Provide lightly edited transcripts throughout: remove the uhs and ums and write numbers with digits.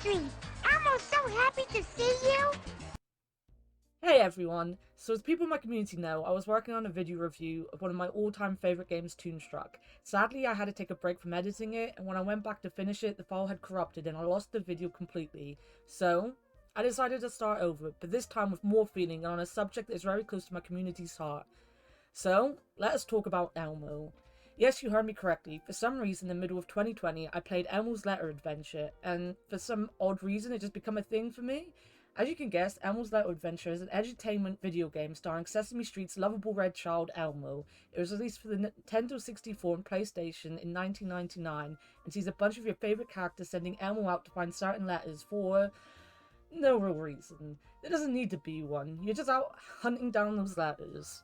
street. Elmo's so happy to see you. Hey everyone! So as people in my community know, I was working on a video review of one of my all-time favourite games, Toonstruck. Sadly, I had to take a break from editing it, and when I went back to finish it, the file had corrupted and I lost the video completely. So, I decided to start over, but this time with more feeling and on a subject that is very close to my community's heart. So, let us talk about Elmo. Yes, you heard me correctly. For some reason, in the middle of 2020, I played Elmo's Letter Adventure, and for some odd reason, it just became a thing for me. As you can guess, Elmo's Letter Adventure is an edutainment video game starring Sesame Street's lovable red child Elmo. It was released for the Nintendo 64 and PlayStation in 1999 and sees a bunch of your favourite characters sending Elmo out to find certain letters for no real reason. There doesn't need to be one, you're just out hunting down those letters.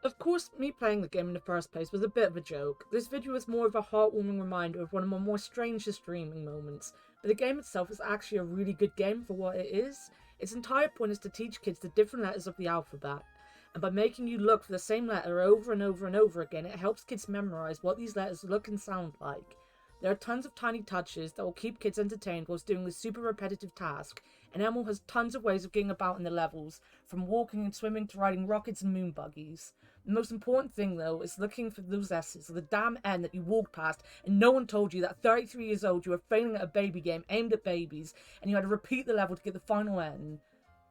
Of course, me playing the game in the first place was a bit of a joke. This video is more of a heartwarming reminder of one of my more strangest streaming moments, but the game itself is actually a really good game for what it is. Its entire point is to teach kids the different letters of the alphabet, and by making you look for the same letter over and over and over again, it helps kids memorize what these letters look and sound like. There are tons of tiny touches that will keep kids entertained whilst doing this super repetitive task, and Elmo has tons of ways of getting about in the levels, from walking and swimming to riding rockets and moon buggies. The most important thing, though, is looking for those S's, the damn N that you walked past, and no one told you that at 33 years old you were failing at a baby game aimed at babies, and you had to repeat the level to get the final N.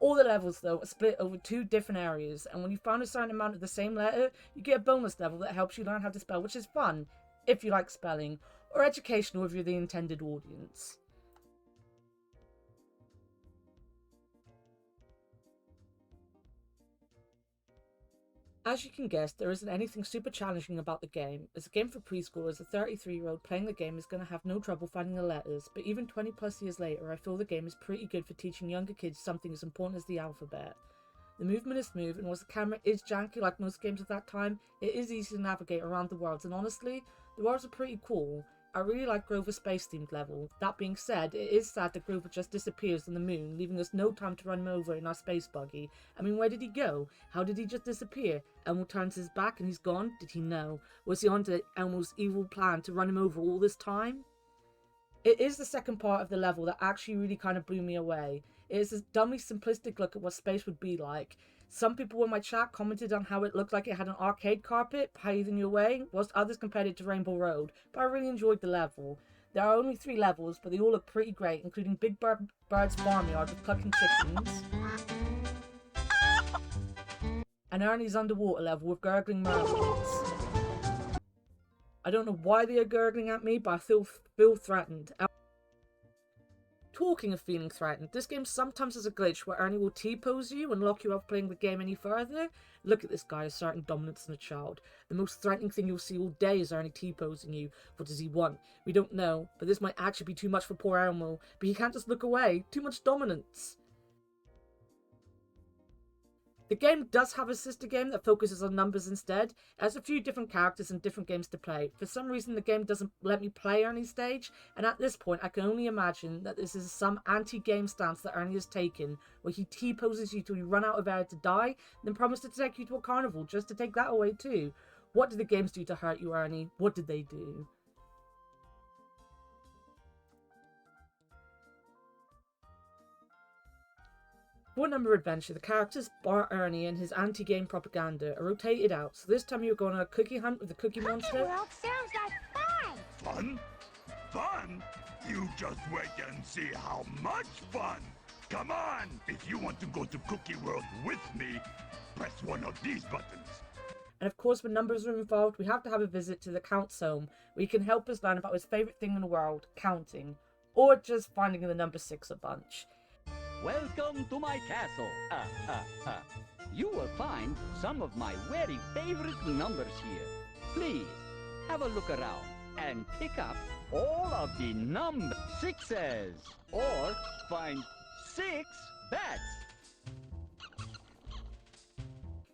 All the levels, though, are split over 2 different areas, and when you find a certain amount of the same letter, you get a bonus level that helps you learn how to spell, which is fun, if you like spelling, or educational if you're the intended audience. As you can guess, there isn't anything super challenging about the game. As a game for preschoolers, a 33-year-old playing the game is going to have no trouble finding the letters, but even 20 plus years later, I feel the game is pretty good for teaching younger kids something as important as the alphabet. The movement is smooth, and whilst the camera is janky like most games of that time, it is easy to navigate around the worlds, and honestly, the worlds are pretty cool. I really like Grover's space-themed level. That being said, it is sad that Grover just disappears on the moon, leaving us no time to run him over in our space buggy. I mean, where did he go? How did he just disappear? Elmo turns his back and he's gone? Did he know? Was he onto Elmo's evil plan to run him over all this time? It is the second part of the level that actually really kind of blew me away. It is a dumbly simplistic look at what space would be like. Some people in my chat commented on how it looked like it had an arcade carpet paving your way, whilst others compared it to Rainbow Road, but I really enjoyed the level. There are only 3 levels, but they all look pretty great, including Big Bird's farmyard with clucking chickens, and Ernie's underwater level with gurgling mermaids. I don't know why they are gurgling at me, but I feel threatened. Talking of feeling threatened, this game sometimes has a glitch where Ernie will T-pose you and lock you out of playing the game any further. Look at this guy asserting dominance in a child. The most threatening thing you'll see all day is Ernie T-posing you. What does he want? We don't know, but this might actually be too much for poor Elmo. But he can't just look away. Too much dominance. The game does have a sister game that focuses on numbers instead. It has a few different characters and different games to play. For some reason the game doesn't let me play Ernie's stage, and at this point I can only imagine that this is some anti-game stance that Ernie has taken, where he T-poses you till you run out of air to die, then promises to take you to a carnival just to take that away too. What did the games do to hurt you, Ernie? What did they do? For Number Adventure, the characters Bart, Ernie, and his anti-game propaganda are rotated out, so this time you're going on a cookie hunt with the Cookie Monster. Well, sounds like fun. Fun? Fun? You just wait and see how much fun! Come on! If you want to go to Cookie World with me, press one of these buttons. And of course, when numbers are involved, we have to have a visit to the Count's home, where he can help us learn about his favourite thing in the world, counting. Or just finding the number 6 a bunch. Welcome to my castle. You will find some of my very favorite numbers here. Please, have a look around and pick up all of the number 6s. Or find 6 bats.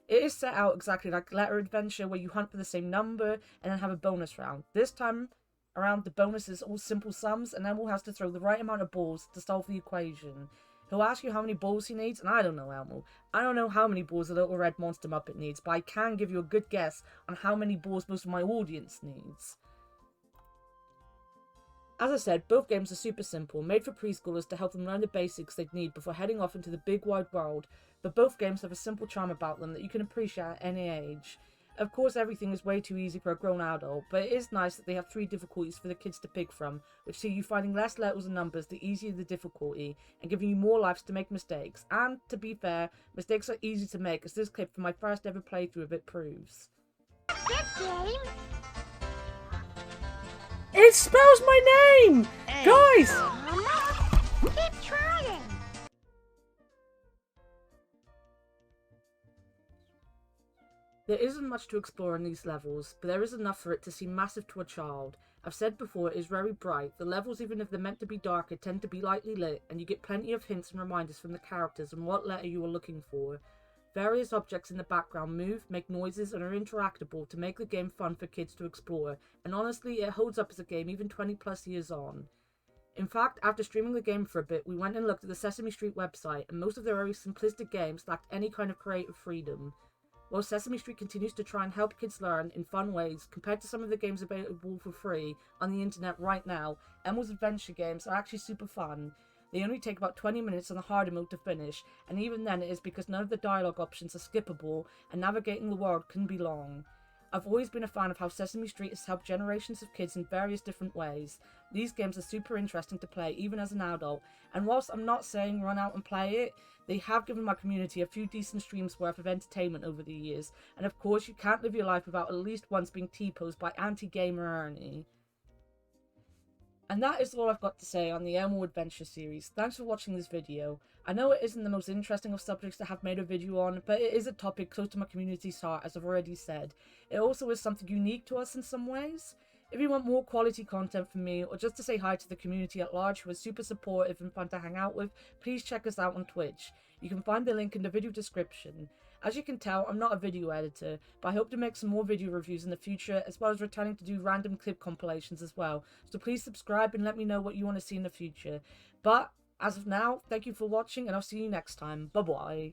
It is set out exactly like Letter Adventure, where you hunt for the same number and then have a bonus round. This time around, the bonus is all simple sums, and Elmo has to throw the right amount of balls to solve the equation. He'll ask you how many balls he needs, and I don't know, Elmo. I don't know how many balls the little red monster Muppet needs, but I can give you a good guess on how many balls most of my audience needs. As I said, both games are super simple, made for preschoolers to help them learn the basics they'd need before heading off into the big wide world, but both games have a simple charm about them that you can appreciate at any age. Of course, everything is way too easy for a grown adult, but it is nice that they have 3 difficulties for the kids to pick from, which see you finding less letters and numbers the easier the difficulty, and giving you more lives to make mistakes. And, to be fair, mistakes are easy to make, as this clip from my first ever playthrough of it proves. This game. It spells my name! Guys! Keep trying. There isn't much to explore in these levels, but there is enough for it to seem massive to a child. I've said before, it is very bright. The levels, even if they're meant to be darker, tend to be lightly lit, and you get plenty of hints and reminders from the characters on what letter you are looking for. Various objects in the background move, make noises, and are interactable to make the game fun for kids to explore, and honestly, it holds up as a game even 20 plus years on. In fact, after streaming the game for a bit, we went and looked at the Sesame Street website, and most of their very simplistic games lacked any kind of creative freedom. While Sesame Street continues to try and help kids learn in fun ways, compared to some of the games available for free on the internet right now, Elmo's adventure games are actually super fun. They only take about 20 minutes on the harder mode to finish, and even then it is because none of the dialogue options are skippable, and navigating the world can be long. I've always been a fan of how Sesame Street has helped generations of kids in various different ways. These games are super interesting to play even as an adult, and whilst I'm not saying run out and play it, they have given my community a few decent streams worth of entertainment over the years, and of course you can't live your life without at least once being T-posed by anti-gamer Ernie. And that is all I've got to say on the Elmo Adventure series. Thanks for watching this video. I know it isn't the most interesting of subjects to have made a video on, but it is a topic close to my community's heart, as I've already said. It also is something unique to us in some ways. If you want more quality content from me, or just to say hi to the community at large who are super supportive and fun to hang out with, please check us out on Twitch. You can find the link in the video description. As you can tell, I'm not a video editor, but I hope to make some more video reviews in the future, as well as returning to do random clip compilations as well. So please subscribe and let me know what you want to see in the future. But, as of now, thank you for watching, and I'll see you next time. Bye-bye.